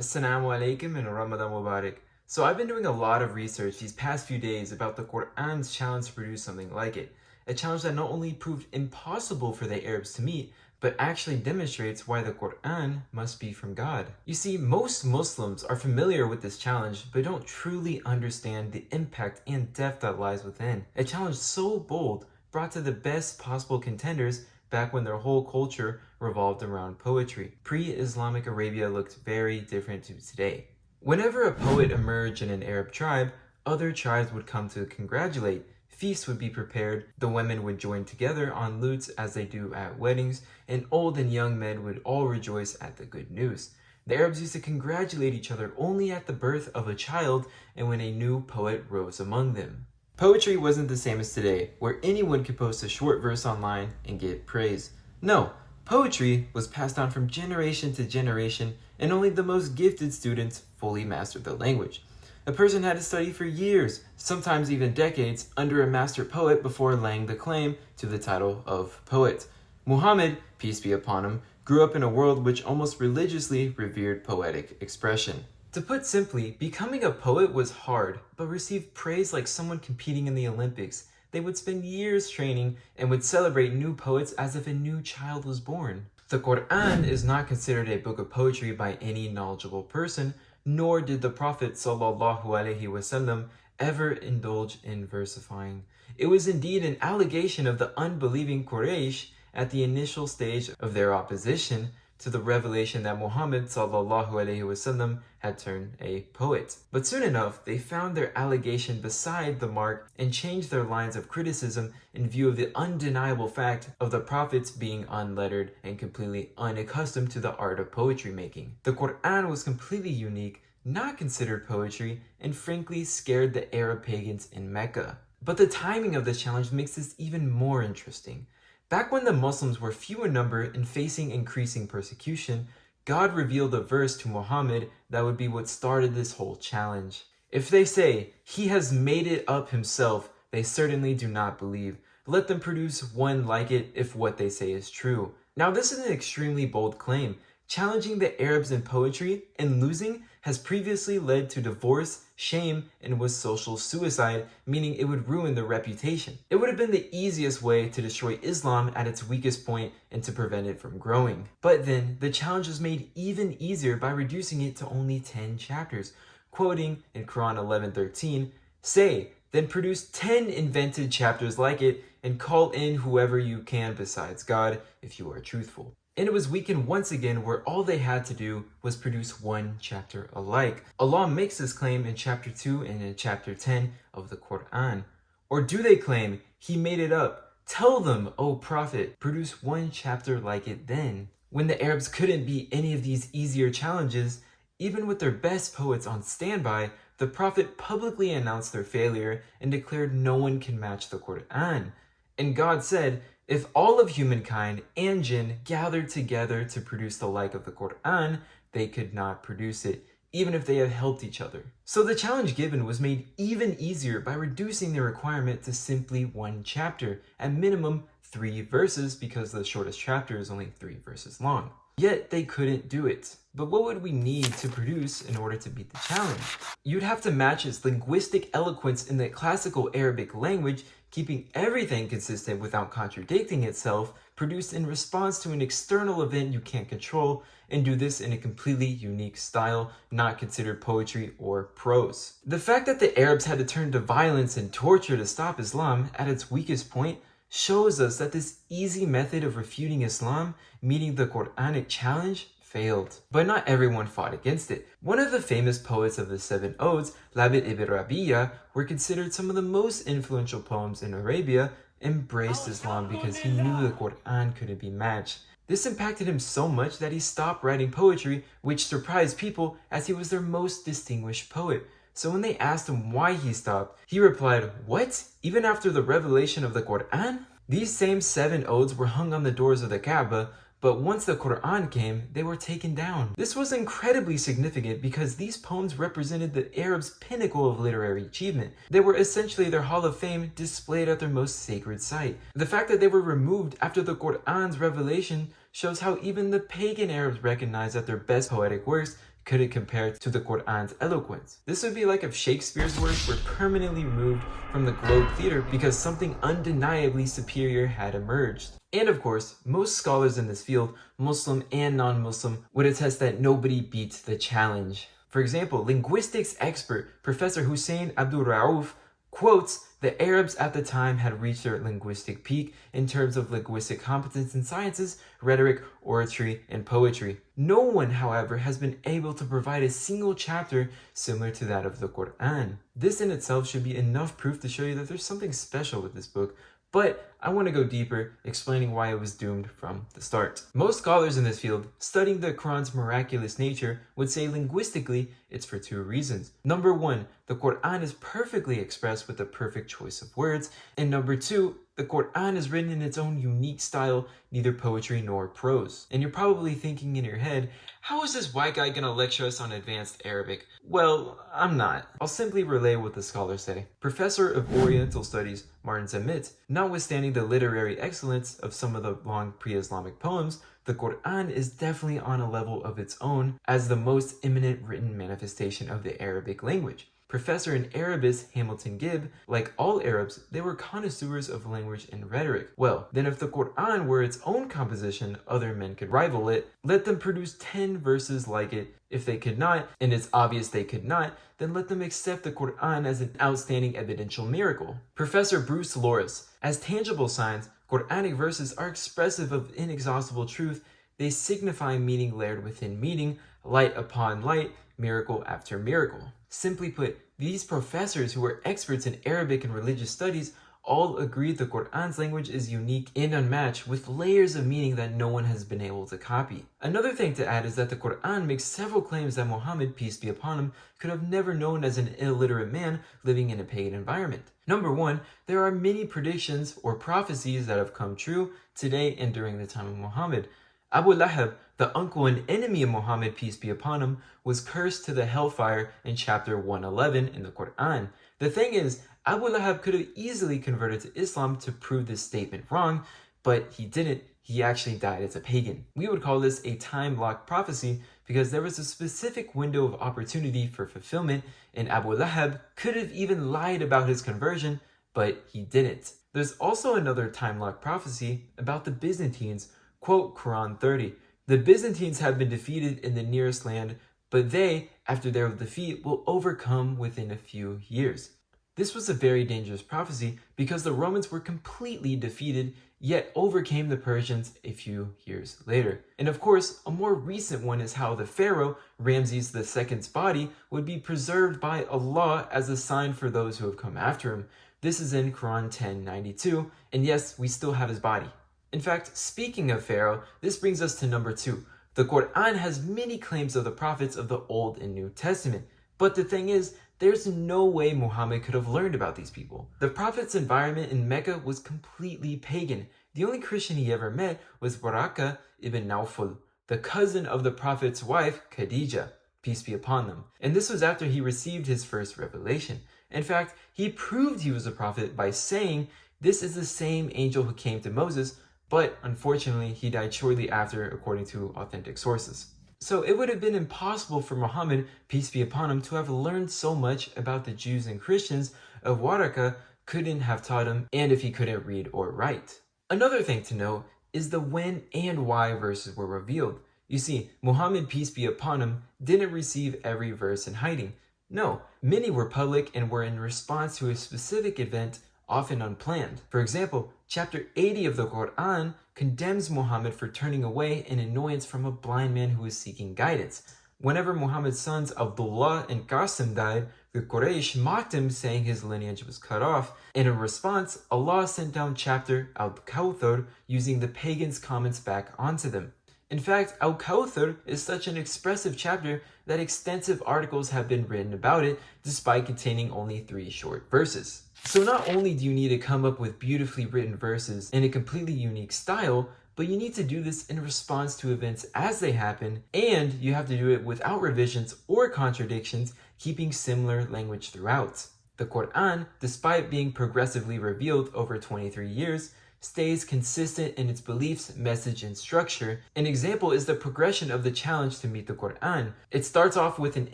Assalamu alaikum and Ramadan Mubarak. So I've been doing a lot of research these past few days about the Quran's challenge to produce something like it. A challenge that not only proved impossible for the Arabs to meet, but actually demonstrates why the Quran must be from God. You see, most Muslims are familiar with this challenge, but don't truly understand the impact and depth that lies within. A challenge so bold brought to the best possible contenders back when their whole culture revolved around poetry. Pre-Islamic Arabia looked very different to today. Whenever a poet emerged in an Arab tribe, other tribes would come to congratulate. Feasts would be prepared, the women would join together on lutes as they do at weddings, and old and young men would all rejoice at the good news. The Arabs used to congratulate each other only at the birth of a child and when a new poet rose among them. Poetry wasn't the same as today, where anyone could post a short verse online and get praise. No, poetry was passed on from generation to generation, and only the most gifted students fully mastered the language. A person had to study for years, sometimes even decades, under a master poet before laying the claim to the title of poet. Muhammad, peace be upon him, grew up in a world which almost religiously revered poetic expression. To put simply, becoming a poet was hard, but received praise like someone competing in the Olympics. They would spend years training and would celebrate new poets as if a new child was born. The Quran is not considered a book of poetry by any knowledgeable person, nor did the Prophet ﷺ ever indulge in versifying. It was indeed an allegation of the unbelieving Quraysh at the initial stage of their opposition to the revelation that Muhammad ﷺ had turned a poet. But soon enough, they found their allegation beside the mark and changed their lines of criticism in view of the undeniable fact of the prophets being unlettered and completely unaccustomed to the art of poetry making. The Quran was completely unique, not considered poetry, and frankly scared the Arab pagans in Mecca. But the timing of this challenge makes this even more interesting. Back when the Muslims were few in number and facing increasing persecution, God revealed a verse to Muhammad that would be what started this whole challenge. If they say, "He has made it up himself," they certainly do not believe. Let them produce one like it if what they say is true. Now, this is an extremely bold claim. Challenging the Arabs in poetry and losing has previously led to divorce, shame, and was social suicide, meaning it would ruin their reputation. It would have been the easiest way to destroy Islam at its weakest point and to prevent it from growing. But then, the challenge was made even easier by reducing it to only 10 chapters. Quoting in Quran 11:13, "Say, then produce 10 invented chapters like it, and call in whoever you can besides God, if you are truthful." And it was weakened once again where all they had to do was produce one chapter alike. Allah makes this claim in chapter 2 and in chapter 10 of the Quran. Or do they claim He made it up? Tell them, O Prophet, produce one chapter like it then. When the Arabs couldn't beat any of these easier challenges, even with their best poets on standby, the Prophet publicly announced their failure and declared no one can match the Quran. And God said, if all of humankind and jinn gathered together to produce the like of the Quran, they could not produce it, even if they had helped each other. So the challenge given was made even easier by reducing the requirement to simply one chapter, at minimum 3 verses, because the shortest chapter is only 3 verses long. Yet they couldn't do it. But what would we need to produce in order to beat the challenge? You'd have to match its linguistic eloquence in the classical Arabic language, keeping everything consistent without contradicting itself, produced in response to an external event you can't control, and do this in a completely unique style, not considered poetry or prose. The fact that the Arabs had to turn to violence and torture to stop Islam at its weakest point shows us that this easy method of refuting Islam, meeting the Quranic challenge, failed. But not everyone fought against it. One of the famous poets of the 7 Odes, Labid ibn Rabi'a, were considered some of the most influential poems in Arabia, embraced Islam because he knew the Quran couldn't be matched. This impacted him so much that he stopped writing poetry, which surprised people as he was their most distinguished poet. So when they asked him why he stopped, he replied, "What? Even after the revelation of the Quran?" These same 7 odes were hung on the doors of the Kaaba, but once the Quran came, they were taken down. This was incredibly significant because these poems represented the Arabs' pinnacle of literary achievement. They were essentially their Hall of Fame displayed at their most sacred site. The fact that they were removed after the Quran's revelation shows how even the pagan Arabs recognized that their best poetic works could it compare to the Quran's eloquence? This would be like if Shakespeare's works were permanently removed from the Globe Theatre because something undeniably superior had emerged. And of course, most scholars in this field, Muslim and non-Muslim, would attest that nobody beats the challenge. For example, linguistics expert Professor Hussein Abdul Rauf quotes, "The Arabs at the time had reached their linguistic peak in terms of linguistic competence in sciences, rhetoric, oratory, and poetry. No one, however, has been able to provide a single chapter similar to that of the Quran." This in itself should be enough proof to show you that there's something special with this book, but I want to go deeper, explaining why it was doomed from the start. Most scholars in this field, studying the Quran's miraculous nature, would say linguistically it's for two reasons. Number one, the Quran is perfectly expressed with the perfect choice of words, and number two, the Quran is written in its own unique style, neither poetry nor prose. And you're probably thinking in your head, how is this white guy gonna lecture us on advanced Arabic? Well, I'm not. I'll simply relay what the scholars say. Professor of Oriental Studies Martin Zamit, notwithstanding the literary excellence of some of the long pre-Islamic poems, the Quran is definitely on a level of its own as the most eminent written manifestation of the Arabic language. Professor and Arabist Hamilton Gibb, like all Arabs, they were connoisseurs of language and rhetoric. Well, then if the Quran were its own composition, other men could rival it. Let them produce 10 verses like it. If they could not, and it's obvious they could not, then let them accept the Quran as an outstanding evidential miracle. Professor Bruce Loris, as tangible signs, Quranic verses are expressive of inexhaustible truth. They signify meaning layered within meaning, light upon light, miracle after miracle. Simply put, these professors who were experts in Arabic and religious studies all agreed the Quran's language is unique and unmatched, with layers of meaning that no one has been able to copy. Another thing to add is that the Quran makes several claims that Muhammad, peace be upon him, could have never known as an illiterate man living in a pagan environment. Number one, there are many predictions or prophecies that have come true today and during the time of Muhammad. Abu Lahab, the uncle and enemy of Muhammad, peace be upon him, was cursed to the hellfire in chapter 111 in the Quran. The thing is, Abu Lahab could have easily converted to Islam to prove this statement wrong, but he didn't. He actually died as a pagan. We would call this a time-locked prophecy because there was a specific window of opportunity for fulfillment, and Abu Lahab could have even lied about his conversion, but he didn't. There's also another time-locked prophecy about the Byzantines. Quote Quran 30. The Byzantines have been defeated in the nearest land, but they, after their defeat, will overcome within a few years. This was a very dangerous prophecy because the Romans were completely defeated, yet overcame the Persians a few years later. And of course, a more recent one is how the pharaoh, Ramses II's body, would be preserved by Allah as a sign for those who have come after him. This is in Quran 10:92, and yes, we still have his body. In fact, speaking of Pharaoh, this brings us to number 2. The Quran has many claims of the prophets of the Old and New Testament, but the thing is, there's no way Muhammad could have learned about these people. The prophet's environment in Mecca was completely pagan. The only Christian he ever met was Waraka ibn Nawfal, the cousin of the prophet's wife, Khadijah, peace be upon them. And this was after he received his first revelation. In fact, he proved he was a prophet by saying, "This is the same angel who came to Moses," but unfortunately, he died shortly after, according to authentic sources. So it would have been impossible for Muhammad, peace be upon him, to have learned so much about the Jews and Christians if Waraka couldn't have taught him and if he couldn't read or write. Another thing to note is the when and why verses were revealed. You see, Muhammad, peace be upon him, didn't receive every verse in hiding. No, many were public and were in response to a specific event, often unplanned. For example, chapter 80 of the Quran condemns Muhammad for turning away an annoyance from a blind man who was seeking guidance. Whenever Muhammad's sons Abdullah and Qasim died, the Quraysh mocked him, saying his lineage was cut off, and in response, Allah sent down chapter Al-Kawthar, using the pagans' comments back onto them. In fact, Al-Kawthar is such an expressive chapter that extensive articles have been written about it, despite containing only 3 short verses. So not only do you need to come up with beautifully written verses in a completely unique style, but you need to do this in response to events as they happen, and you have to do it without revisions or contradictions, keeping similar language throughout. The Quran, despite being progressively revealed over 23 years, stays consistent in its beliefs, message, and structure. An example is the progression of the challenge to meet the Quran. It starts off with an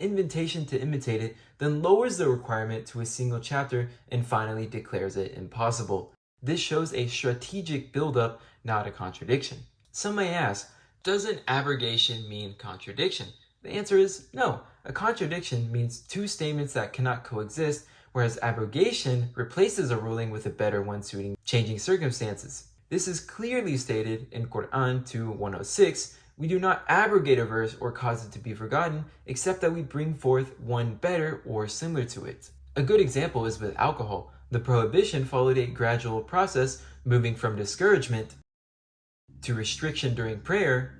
invitation to imitate it, then lowers the requirement to a single chapter, and finally declares it impossible. This shows a strategic buildup, not a contradiction. Some may ask, doesn't abrogation mean contradiction? The answer is no. A contradiction means two statements that cannot coexist, whereas abrogation replaces a ruling with a better one suiting changing circumstances. This is clearly stated in Quran 2:106. We do not abrogate a verse or cause it to be forgotten, except that we bring forth one better or similar to it. A good example is with alcohol. The prohibition followed a gradual process, moving from discouragement to restriction during prayer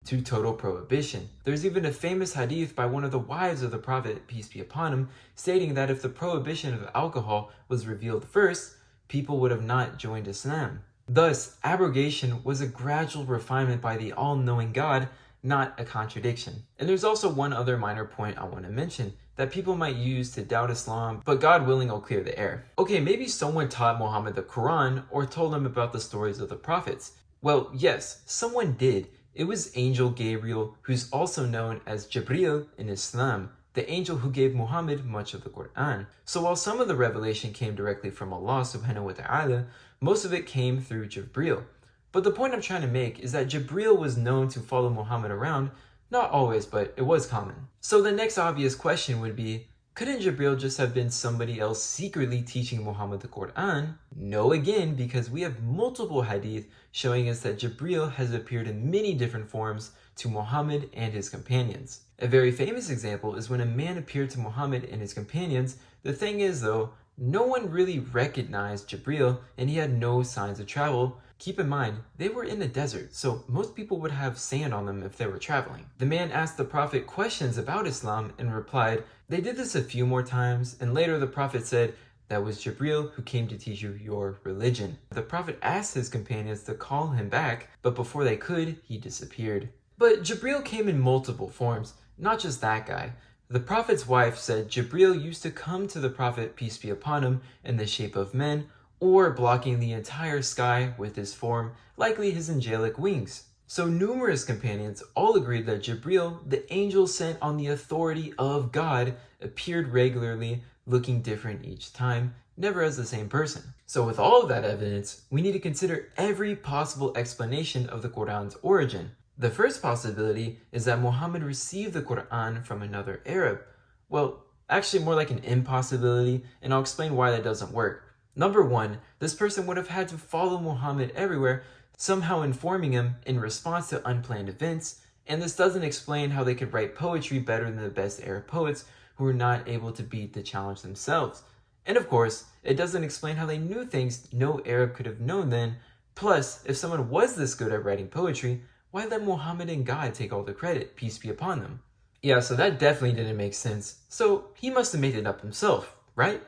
to total prohibition. There's even a famous hadith by one of the wives of the Prophet, peace be upon him, stating that if the prohibition of alcohol was revealed first, people would have not joined Islam. Thus, abrogation was a gradual refinement by the all-knowing God, not a contradiction. And there's also one other minor point I want to mention that people might use to doubt Islam, but God willing will clear the air. Okay, maybe someone taught Muhammad the Quran or told him about the stories of the prophets. Well, yes, someone did. It was Angel Gabriel, who's also known as Jibril in Islam, the angel who gave Muhammad much of the Quran. So while some of the revelation came directly from Allah subhanahu wa ta'ala, most of it came through Jibril. But the point I'm trying to make is that Jibril was known to follow Muhammad around, not always, but it was common. So the next obvious question would be, couldn't Jibril just have been somebody else secretly teaching Muhammad the Quran? No, again, because we have multiple hadith showing us that Jibril has appeared in many different forms to Muhammad and his companions. A very famous example is when a man appeared to Muhammad and his companions. The thing is though, no one really recognized Jibril and he had no signs of travel. Keep in mind, they were in the desert, so most people would have sand on them if they were traveling. The man asked the Prophet questions about Islam and replied, they did this a few more times, and later the Prophet said, that was Jibril who came to teach you your religion. The Prophet asked his companions to call him back, but before they could, he disappeared. But Jibril came in multiple forms, not just that guy. The Prophet's wife said Jibril used to come to the Prophet, peace be upon him, in the shape of men, or blocking the entire sky with his form, likely his angelic wings. So numerous companions all agreed that Jibril, the angel sent on the authority of God, appeared regularly, looking different each time, never as the same person. So with all of that evidence, we need to consider every possible explanation of the Quran's origin. The first possibility is that Muhammad received the Quran from another Arab. Well, actually more like an impossibility, and I'll explain why that doesn't work. Number one, this person would have had to follow Muhammad everywhere, somehow informing him in response to unplanned events, and this doesn't explain how they could write poetry better than the best Arab poets who were not able to beat the challenge themselves. And of course, it doesn't explain how they knew things no Arab could have known then. Plus, if someone was this good at writing poetry, why let Muhammad and God take all the credit, peace be upon them? Yeah, so that definitely didn't make sense. So he must have made it up himself, right?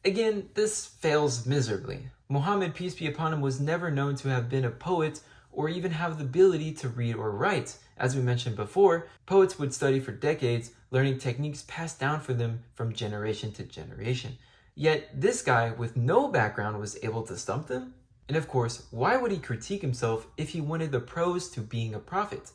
Again, this fails miserably. Muhammad, peace be upon him, was never known to have been a poet or even have the ability to read or write. As we mentioned before, poets would study for decades, learning techniques passed down for them from generation to generation. Yet this guy with no background was able to stump them? And of course, why would he critique himself if he wanted the pros to being a prophet?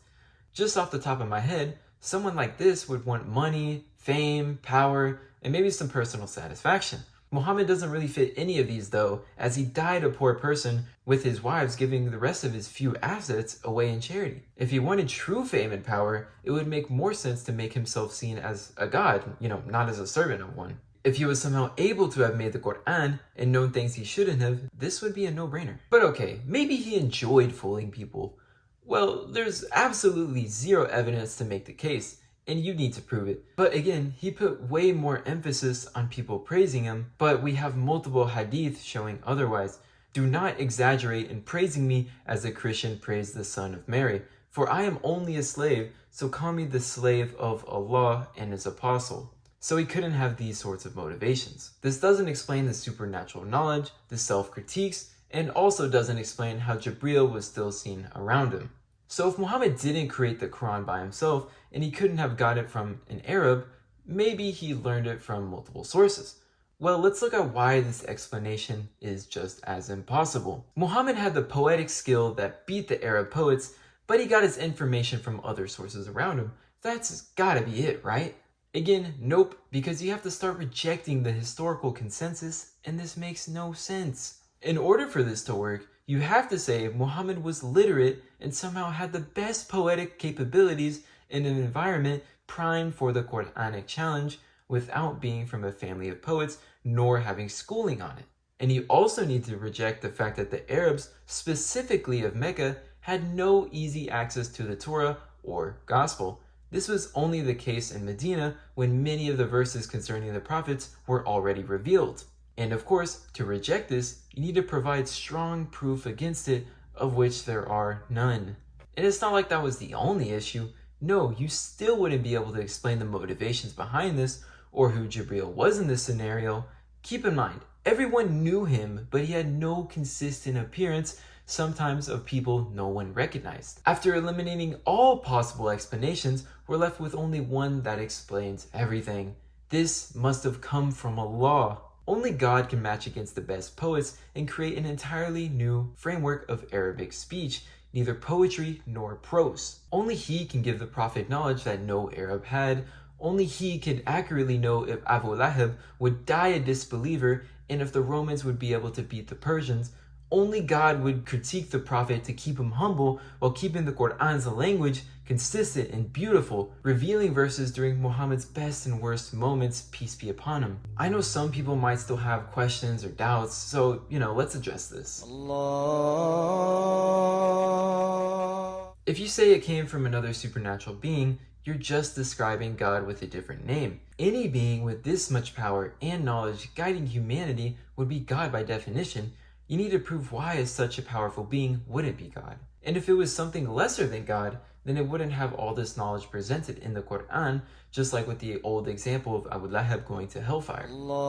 Just off the top of my head, someone like this would want money, fame, power, and maybe some personal satisfaction. Muhammad doesn't really fit any of these though, as he died a poor person with his wives giving the rest of his few assets away in charity. If he wanted true fame and power, it would make more sense to make himself seen as a god, not as a servant of one. If he was somehow able to have made the Quran and known things he shouldn't have, this would be a no-brainer. But okay, maybe he enjoyed fooling people. Well, there's absolutely zero evidence to make the case, and you need to prove it. But again, he put way more emphasis on people praising him, but we have multiple hadith showing otherwise. Do not exaggerate in praising me as a Christian praised the Son of Mary, for I am only a slave, so call me the slave of Allah and his apostle. So he couldn't have these sorts of motivations. This doesn't explain the supernatural knowledge, the self-critiques, and also doesn't explain how Jibril was still seen around him. So if Muhammad didn't create the Quran by himself, and he couldn't have got it from an Arab, maybe he learned it from multiple sources. Well, let's look at why this explanation is just as impossible. Muhammad had the poetic skill that beat the Arab poets, but he got his information from other sources around him. That's gotta be it, right? Again, nope, because you have to start rejecting the historical consensus, and this makes no sense. In order for this to work, you have to say Muhammad was literate and somehow had the best poetic capabilities in an environment primed for the Quranic challenge without being from a family of poets nor having schooling on it. And you also need to reject the fact that the Arabs, specifically of Mecca, had no easy access to the Torah or Gospel. This was only the case in Medina when many of the verses concerning the prophets were already revealed. And of course, to reject this, you need to provide strong proof against it, of which there are none. And it's not like that was the only issue. No, you still wouldn't be able to explain the motivations behind this or who Jibreel was in this scenario. Keep in mind, everyone knew him, but he had no consistent appearance, sometimes of people no one recognized. After eliminating all possible explanations, we're left with only one that explains everything. This must have come from Allah. Only God can match against the best poets and create an entirely new framework of Arabic speech, neither poetry nor prose. Only He can give the Prophet knowledge that no Arab had. Only He can accurately know if Abu Lahab would die a disbeliever and if the Romans would be able to beat the Persians. Only God would critique the Prophet to keep him humble while keeping the Quran's language consistent and beautiful, revealing verses during Muhammad's best and worst moments, peace be upon him. I know some people might still have questions or doubts, so, let's address this. Allah. If you say it came from another supernatural being, you're just describing God with a different name. Any being with this much power and knowledge guiding humanity would be God by definition. You need to prove why such a powerful being wouldn't be God. And if it was something lesser than God, then it wouldn't have all this knowledge presented in the Quran, just like with the old example of Abu Lahab going to hellfire. Allah.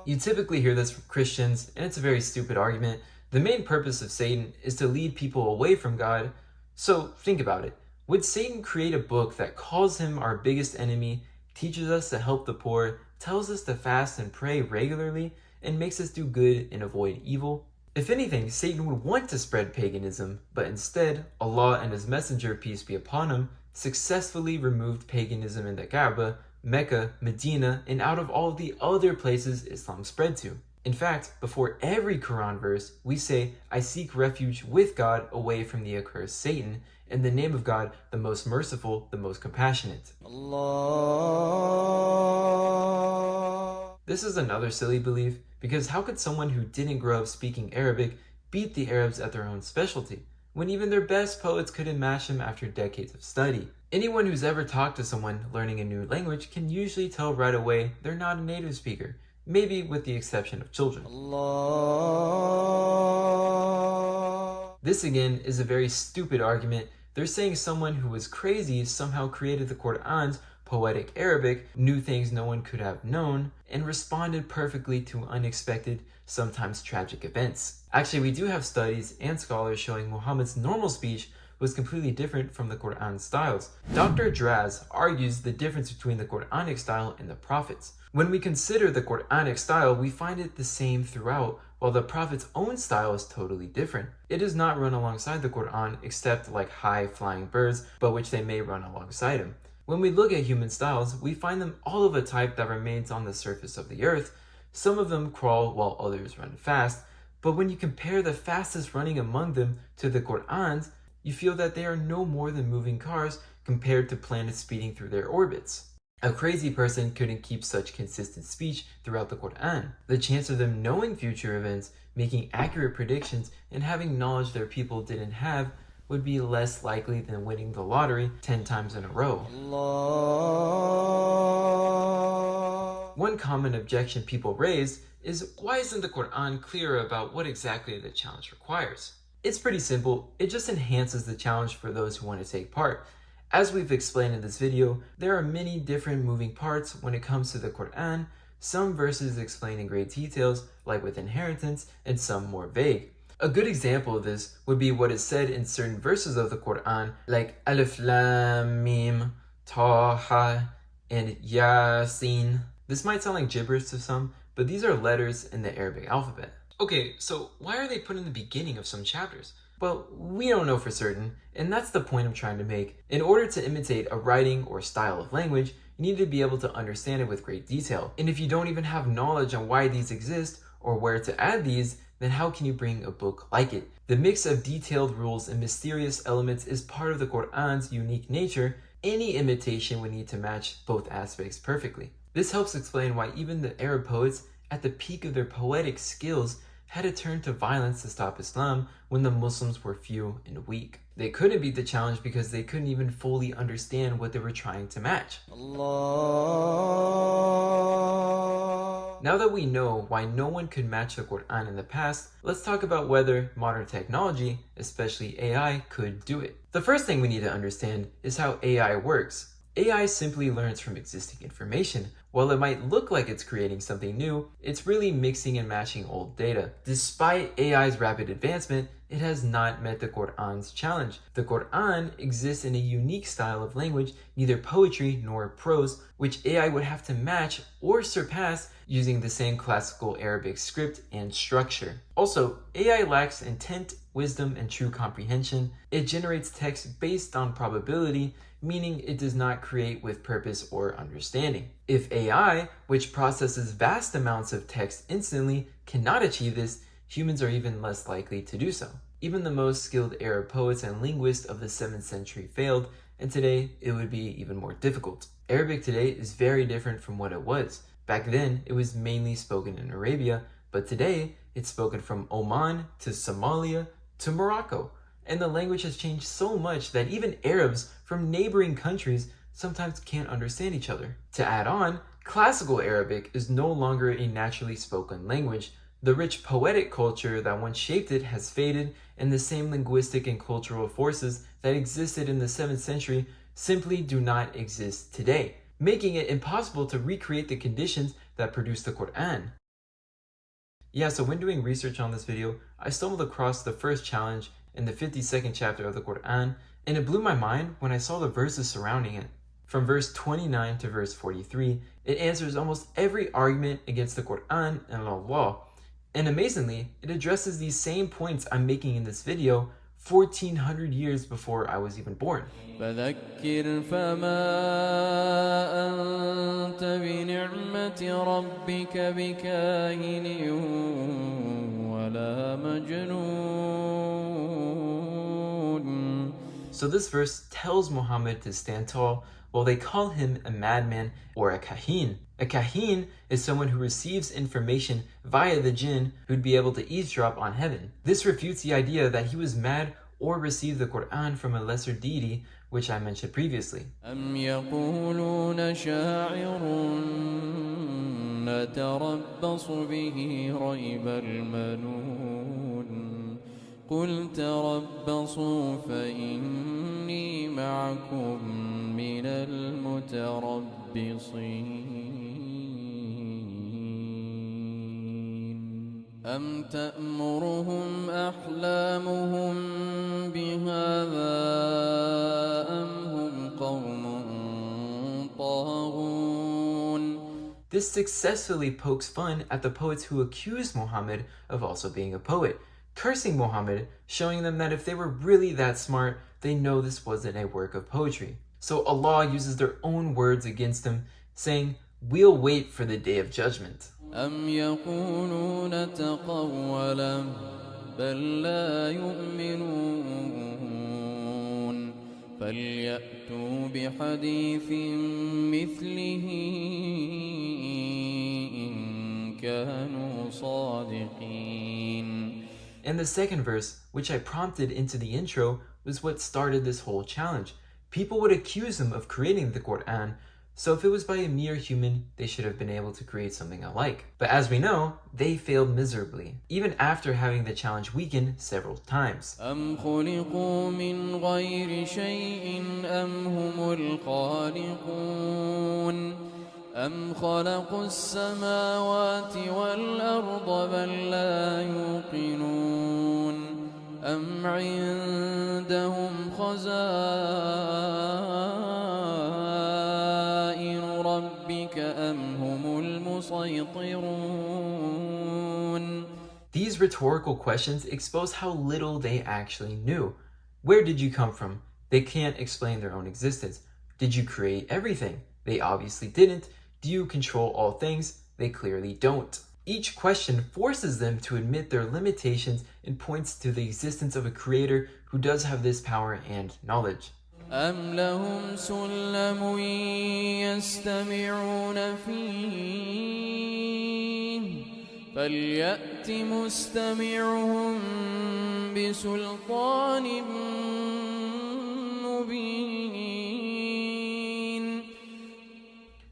You typically hear this from Christians, and it's a very stupid argument. The main purpose of Satan is to lead people away from God. So think about it. Would Satan create a book that calls him our biggest enemy, teaches us to help the poor, tells us to fast and pray regularly, and makes us do good and avoid evil? If anything, Satan would want to spread paganism, but instead, Allah and His Messenger, peace be upon him, successfully removed paganism in the Kaaba, Mecca, Medina, and out of all of the other places Islam spread to. In fact, before every Quran verse, we say, I seek refuge with God away from the accursed Satan, in the name of God, the most merciful, the most compassionate. Allah. This is another silly belief, because how could someone who didn't grow up speaking Arabic beat the Arabs at their own specialty, when even their best poets couldn't match them after decades of study? Anyone who's ever talked to someone learning a new language can usually tell right away they're not a native speaker, maybe with the exception of children. Allah. This again is a very stupid argument. They're saying someone who was crazy somehow created the Quran's poetic Arabic, knew things no one could have known, and responded perfectly to unexpected, sometimes tragic events. Actually, we do have studies and scholars showing Muhammad's normal speech was completely different from the Quran's styles. Dr. Draz argues the difference between the Quranic style and the Prophet's. When we consider the Quranic style, we find it the same throughout, while the Prophet's own style is totally different. It does not run alongside the Quran except like high flying birds, but which they may run alongside him. When we look at human styles, we find them all of a type that remains on the surface of the earth. Some of them crawl while others run fast, but when you compare the fastest running among them to the Qur'an's, you feel that they are no more than moving cars compared to planets speeding through their orbits. A crazy person couldn't keep such consistent speech throughout the Qur'an. The chance of them knowing future events, making accurate predictions, and having knowledge their people didn't have would be less likely than winning the lottery 10 times in a row. Allah. One common objection people raise is, why isn't the Qur'an clear about what exactly the challenge requires? It's pretty simple. It just enhances the challenge for those who want to take part. As we've explained in this video, there are many different moving parts when it comes to the Qur'an. Some verses explain in great details, like with inheritance, and some more vague. A good example of this would be what is said in certain verses of the Qur'an, like Alif Lam Mim, Ta Ha, and Yasin. This might sound like gibberish to some, but these are letters in the Arabic alphabet. Okay, so why are they put in the beginning of some chapters? Well, we don't know for certain, and that's the point I'm trying to make. In order to imitate a writing or style of language, you need to be able to understand it with great detail. And if you don't even have knowledge on why these exist or where to add these, then how can you bring a book like it? The mix of detailed rules and mysterious elements is part of the Quran's unique nature. Any imitation would need to match both aspects perfectly. This helps explain why even the Arab poets, at the peak of their poetic skills, had to turn to violence to stop Islam when the Muslims were few and weak. They couldn't beat the challenge because they couldn't even fully understand what they were trying to match. Now that we know why no one could match the Quran in the past, let's talk about whether modern technology, especially AI, could do it. The first thing we need to understand is how AI works. AI simply learns from existing information. While it might look like it's creating something new, it's really mixing and matching old data. Despite AI's rapid advancement, it has not met the Quran's challenge. The Quran exists in a unique style of language, neither poetry nor prose, which AI would have to match or surpass using the same classical Arabic script and structure. Also, AI lacks intent, wisdom, and true comprehension. It generates text based on probability, meaning it does not create with purpose or understanding. If AI, which processes vast amounts of text instantly, cannot achieve this, humans are even less likely to do so. Even the most skilled Arab poets and linguists of the 7th century failed, and today it would be even more difficult. Arabic today is very different from what it was. Back then, it was mainly spoken in Arabia, but today it's spoken from Oman to Somalia to Morocco. And the language has changed so much that even Arabs from neighboring countries sometimes can't understand each other. To add on, classical Arabic is no longer a naturally spoken language. The rich poetic culture that once shaped it has faded, and the same linguistic and cultural forces that existed in the 7th century simply do not exist today, making it impossible to recreate the conditions that produced the Quran. Yeah, so when doing research on this video, I stumbled across the first challenge in the 52nd chapter of the Quran, and it blew my mind when I saw the verses surrounding it. From verse 29 to verse 43, it answers almost every argument against the Quran and Allah. And amazingly, it addresses these same points I'm making in this video 1400 years before I was even born. فذكر فما أنت بنعمة ربك بكاهن ولا مجنون. So this verse tells Muhammad to stand tall, while they call him a madman or a kahin. A kahin is someone who receives information via the jinn who'd be able to eavesdrop on heaven. This refutes the idea that he was mad or received the Quran from a lesser deity, which I mentioned previously. أم يقولون شاعر نتربص به ريب المنون قل تربصوا فإني معكم من المتربصين أم تأمرهم أحلامهم بهذا أم هم قوم طاغون. This successfully pokes fun at the poets who accused Muhammad of also being a poet, cursing Muhammad, showing them that if they were really that smart, they know this wasn't a work of poetry. So Allah uses their own words against them, saying, "We'll wait for the day of judgment." أم يقولون تقوله بل لا يؤمنون فليأتوا بحديث مثله إن كانوا صادقين. And the second verse, which I prompted into the intro, was what started this whole challenge. People would accuse him of creating the Quran, so if it was by a mere human, they should have been able to create something alike. But as we know, they failed miserably, even after having the challenge weakened several times. أم خلقوا من غير شيء أم هم الخالقون أم خلقوا السماوات والأرض بل لا يوقنون أم عندهم خزائن ربك أم هم المسيطرون. These rhetorical questions expose how little they actually knew. Where did you come from? They can't explain their own existence. Did you create everything? They obviously didn't. Do you control all things? They clearly don't. Each question forces them to admit their limitations and points to the existence of a creator who does have this power and knowledge. أم لهم سلم يستمعون فيه فليأت مستمعهم بسلطان مبين.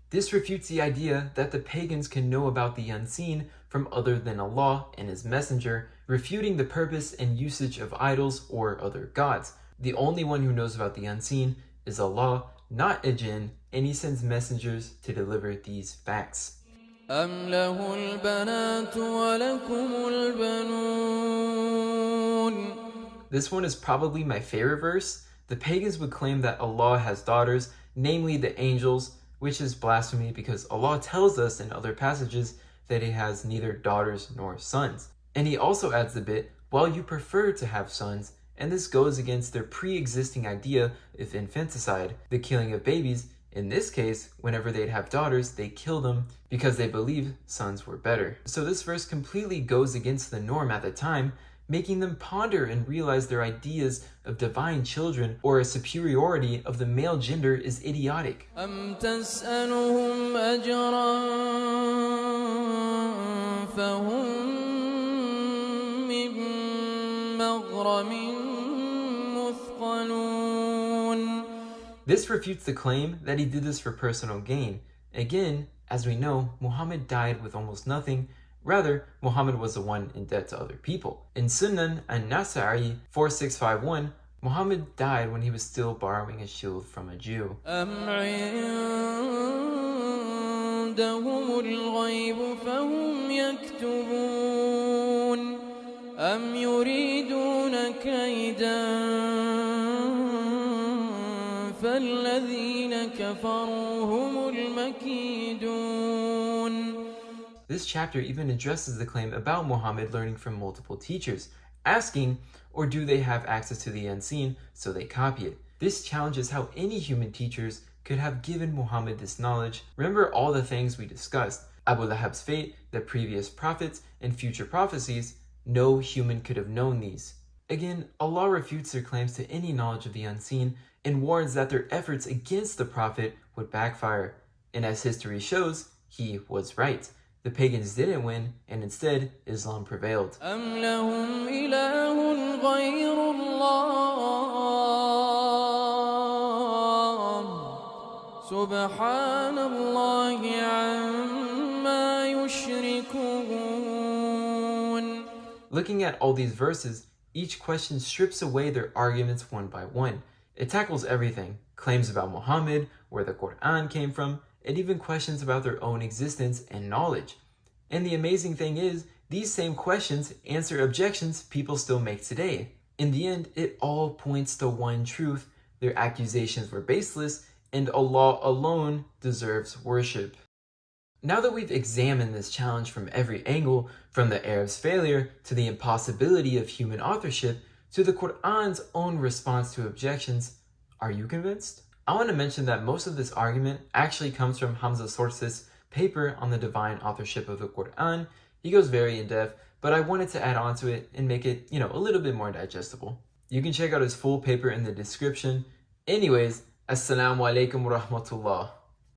This refutes the idea that the pagans can know about the unseen from other than Allah and His Messenger, refuting the purpose and usage of idols or other gods. The only one who knows about the unseen is Allah, not a jinn, and He sends messengers to deliver these facts. أم له البنات ولكم البنون. This one is probably my favorite verse. The pagans would claim that Allah has daughters, namely the angels, which is blasphemy because Allah tells us in other passages that He has neither daughters nor sons. And He also adds the bit, while you prefer to have sons, and this goes against their pre-existing idea of infanticide, the killing of babies. In this case, whenever they'd have daughters, they kill them because they believe sons were better. So this verse completely goes against the norm at the time, making them ponder and realize their ideas of divine children or a superiority of the male gender is idiotic. أم تسألهم أجرا فهم من مغرم مثقلون. This refutes the claim that he did this for personal gain. Again, as we know, Muhammad died with almost nothing. Rather, Muhammad was the one in debt to other people. In Sunan an-Nasa'i 4651, Muhammad died when he was still borrowing a shield from a Jew. أم عندهم الغيب فهم يكتبون أم يريدون كيدا فالذين كفروا هم المكيدون. This chapter even addresses the claim about Muhammad learning from multiple teachers, asking, or do they have access to the unseen, so they copy it? This challenges how any human teachers could have given Muhammad this knowledge. Remember all the things we discussed, Abu Lahab's fate, the previous prophets, and future prophecies. No human could have known these. Again, Allah refutes their claims to any knowledge of the unseen and warns that their efforts against the prophet would backfire. And as history shows, he was right. The pagans didn't win, and instead, Islam prevailed. أم لهم إله غير الله سبحان الله عما يشركون. Looking at all these verses, each question strips away their arguments one by one. It tackles everything, claims about Muhammad, where the Quran came from, and even questions about their own existence and knowledge. And the amazing thing is, these same questions answer objections people still make today. In the end, it all points to one truth: their accusations were baseless, and Allah alone deserves worship. Now that we've examined this challenge from every angle, from the Arabs' failure to the impossibility of human authorship to the Quran's own response to objections, are you convinced? I want to mention that most of this argument actually comes from Hamza Sorsis' paper on the divine authorship of the Quran. He goes very in depth, but I wanted to add on to it and make it, a little bit more digestible. You can check out his full paper in the description. Anyways, Assalamu alaikum wa rahmatullah.